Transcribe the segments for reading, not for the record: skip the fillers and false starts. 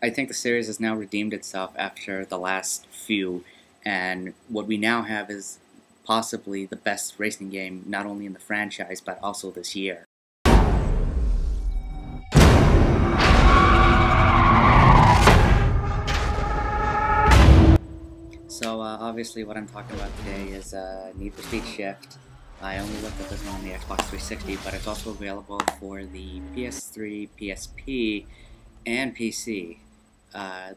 I think the series has now redeemed itself after the last few, and what we now have is possibly the best racing game, not only in the franchise, but also this year. So, obviously what I'm talking about today is Need for Speed Shift. I only looked at this one on the Xbox 360, but it's also available for the PS3, PSP, and PC.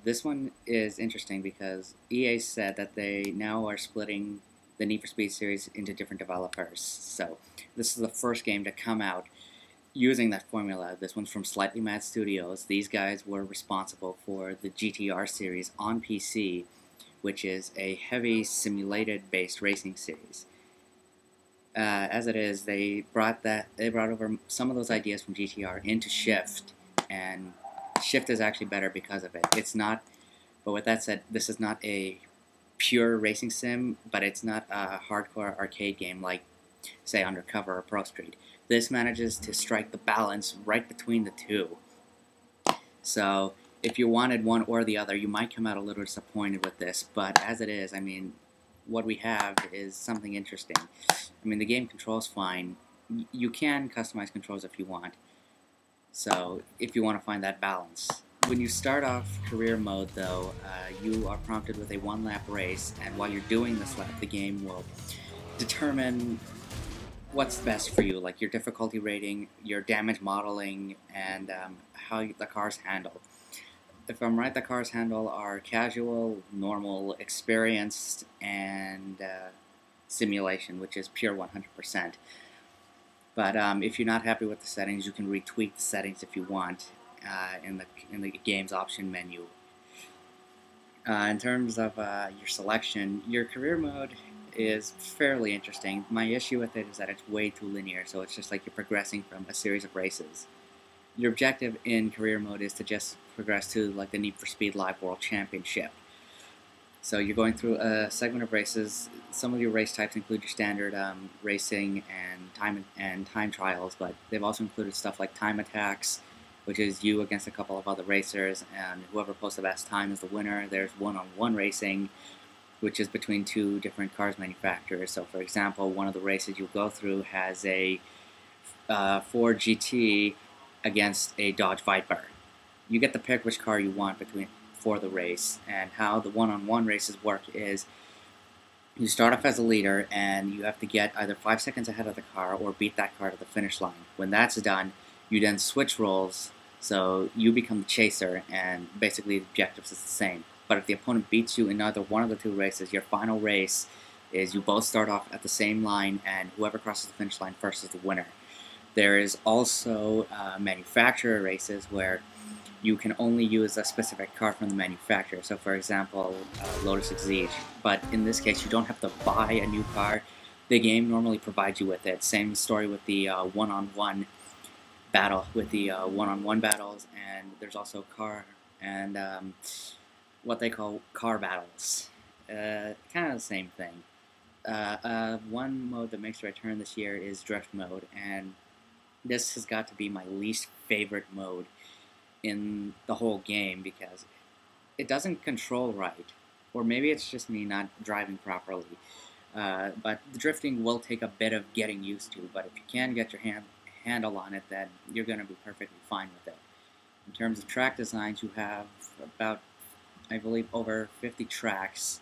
This one is interesting because EA said that they now are splitting the Need for Speed series into different developers. So this is the first game to come out using that formula. This one's from Slightly Mad Studios. These guys were responsible for the GTR series on PC, which is a heavy simulated-based racing series. As it is, they brought over some of those ideas from GTR into Shift, and Shift is actually better because of it. It's not, but with that said, this is not a pure racing sim, but it's not a hardcore arcade game like, say, Undercover or Pro Street. This manages to strike the balance right between the two. So, if you wanted one or the other, you might come out a little disappointed with this, but as it is, I mean, what we have is something interesting. I mean, the game controls fine. You can customize controls if you want. So, if you want to find that balance. When you start off career mode, though, you are prompted with a one-lap race, and while you're doing this lap, the game will determine what's best for you, like your difficulty rating, your damage modeling, and how the cars handle. If I'm right, the cars handle are casual, normal, experienced, and simulation, which is pure 100%. But if you're not happy with the settings, you can retweak the settings if you want in the game's option menu. In terms of your selection, your career mode is fairly interesting. My issue with it is that it's way too linear, so it's just like you're progressing from a series of races. Your objective in career mode is to just progress to like the Need for Speed Live World Championship. So you're going through a segment of races. Some of your race types include your standard racing and time trials, but they've also included stuff like time attacks, which is you against a couple of other racers, and whoever posts the best time is the winner. There's one-on-one racing, which is between two different cars manufacturers. So, for example, one of the races you go through has a Ford GT against a Dodge Viper. You get to pick which car you want for the race, and how the one-on-one races work is you start off as a leader and you have to get either 5 seconds ahead of the car or beat that car to the finish line. When that's done, you then switch roles, so you become the chaser, and basically the objectives is the same. But if the opponent beats you in either one of the two races, your final race is you both start off at the same line, and whoever crosses the finish line first is the winner. There is also manufacturer races where you can only use a specific car from the manufacturer. So, for example, Lotus Exige. But in this case, you don't have to buy a new car. The game normally provides you with it. Same story with the one-on-one battle, with the one-on-one battles, and there's also car and what they call car battles. Kind of the same thing. One mode that makes a return this year is drift mode, and this has got to be my least favorite mode in the whole game because it doesn't control right, or maybe it's just me not driving properly. But the drifting will take a bit of getting used to, but if you can get your handle on it, then you're going to be perfectly fine with it. In terms of track designs, you have about, I believe, over 50 tracks.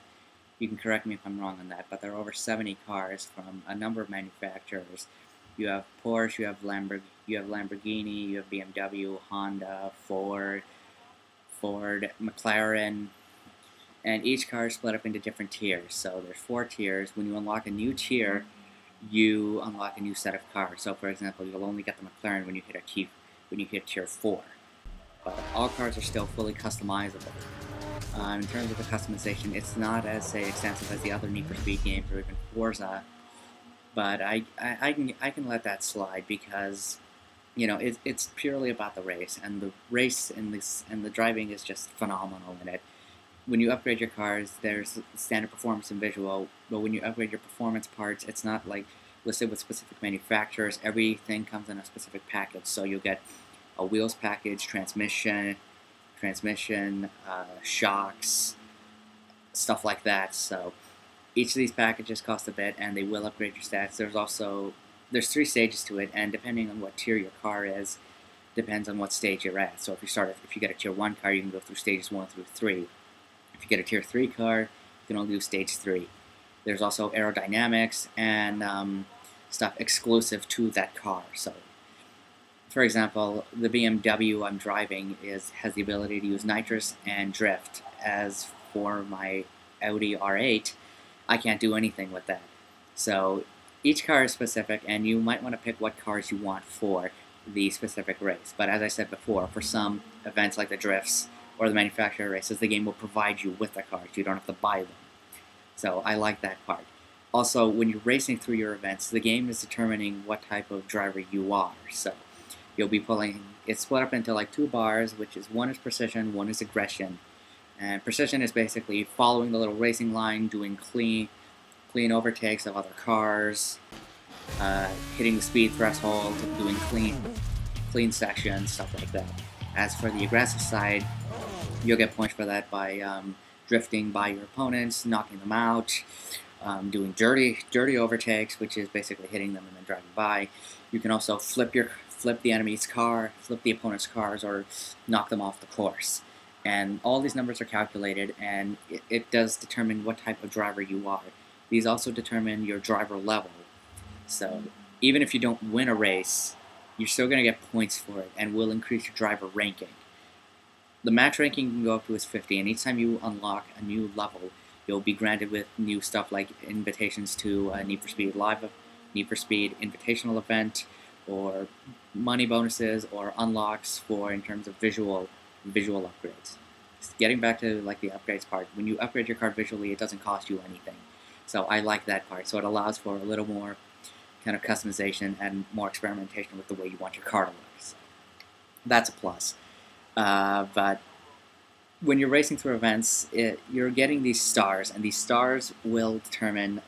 You can correct me if I'm wrong on that, but there are over 70 cars from a number of manufacturers. You have Porsche, you have Lamborghini, you have BMW, Honda, Ford, McLaren, and each car is split up into different tiers. So there's 4 tiers. When you unlock a new tier, you unlock a new set of cars. So, for example, you'll only get the McLaren when you hit tier 4. But all cars are still fully customizable. In terms of the customization, it's not as, say, extensive as the other Need for Speed games or even Forza. But I can let that slide because, you know, it's purely about the race, and the race and the driving is just phenomenal in it. When you upgrade your cars, there's standard performance and visual, but when you upgrade your performance parts, it's not like listed with specific manufacturers. Everything comes in a specific package, so you'll get a wheels package, transmission, transmission, shocks, stuff like that. So each of these packages cost a bit, and they will upgrade your stats. There's 3 stages to it, and depending on what tier your car is, depends on what stage you're at. So if you get a tier 1 car, you can go through stages 1 through 3. If you get a tier 3 car, you can only do stage 3. There's also aerodynamics and stuff exclusive to that car. So, for example, the BMW I'm driving has the ability to use nitrous and drift. As for my Audi R8, I can't do anything with that. So each car is specific, and you might want to pick what cars you want for the specific race. But as I said before, for some events like the drifts or the manufacturer races, the game will provide you with the cars. You don't have to buy them. So I like that part. Also, when you're racing through your events, the game is determining what type of driver you are. So you'll be it's split up into like 2 bars, which is one is precision, one is aggression. And precision is basically following the little racing line, doing clean overtakes of other cars, hitting the speed threshold, doing clean sections, stuff like that. As for the aggressive side, you'll get points for that by drifting by your opponents, knocking them out, doing dirty overtakes, which is basically hitting them and then driving by. You can also flip the enemy's car, flip the opponent's cars, or knock them off the course. And all these numbers are calculated, and it does determine what type of driver you are. These also determine your driver level. So even if you don't win a race, you're still going to get points for it, and will increase your driver ranking. The max ranking you can go up to is 50, and each time you unlock a new level, you'll be granted with new stuff like invitations to a Need for Speed Live, Need for Speed Invitational event, or money bonuses, or unlocks in terms of visual upgrades. Getting back to like the upgrades part, when you upgrade your car visually, it doesn't cost you anything. So I like that part. So it allows for a little more kind of customization and more experimentation with the way you want your car to look. So that's a plus. But when you're racing through events, you're getting these stars, and these stars will determine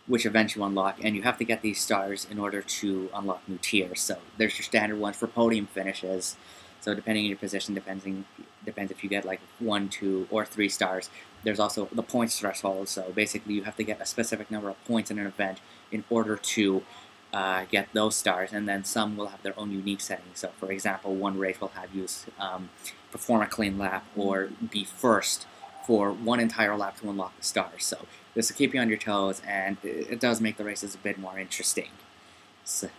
which events you unlock, and you have to get these stars in order to unlock new tiers. So there's your standard ones for podium finishes. So depending on your position, depends if you get like 1, 2, or 3 stars. There's also the points threshold. So basically, you have to get a specific number of points in an event in order to get those stars. And then some will have their own unique settings. So for example, one race will have you perform a clean lap or be first for one entire lap to unlock the stars. So this will keep you on your toes, and it does make the races a bit more interesting. So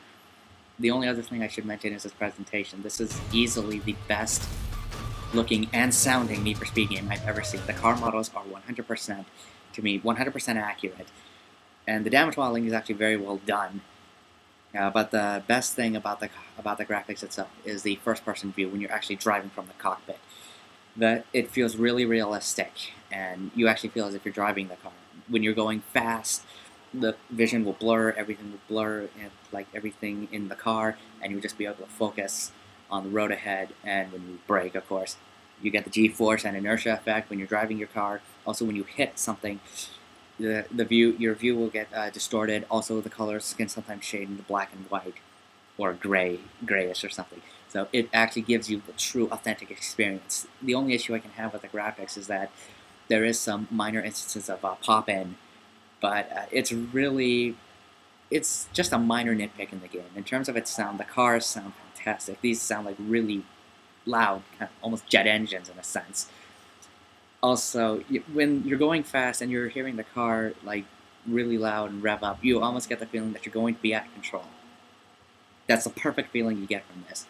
the only other thing I should mention is this presentation. This is easily the best looking and sounding Need for Speed game I've ever seen. The car models are 100%, to me, 100% accurate. And the damage modeling is actually very well done. But the best thing about the graphics itself is the first-person view when you're actually driving from the cockpit. It feels really realistic, and you actually feel as if you're driving the car. When you're going fast, the vision will blur, everything will blur, and like everything in the car, and you'll just be able to focus on the road ahead. And when you brake, of course, you get the G-force and inertia effect when you're driving your car. Also, when you hit something, your view will get distorted. Also, the colors can sometimes shade into black and white, or grayish or something. So it actually gives you the true, authentic experience. The only issue I can have with the graphics is that there is some minor instances of pop-in, but it's just a minor nitpick in the game. In terms of its sound, the cars sound fantastic. These sound like really loud, kind of almost jet engines in a sense. Also, when you're going fast and you're hearing the car like really loud and rev up, you almost get the feeling that you're going to be out of control. That's the perfect feeling you get from this.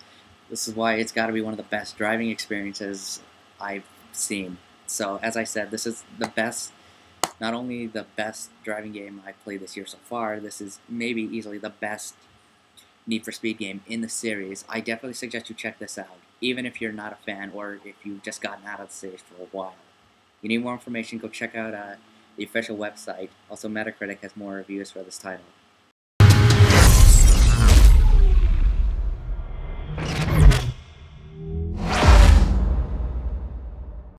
This is why it's got to be one of the best driving experiences I've seen. So, as I said, this is the best, not only the best driving game I've played this year so far, this is maybe easily the best Need for Speed game in the series. I definitely suggest you check this out, even if you're not a fan or if you've just gotten out of the series for a while. If you need more information, go check out the official website. Also, Metacritic has more reviews for this title.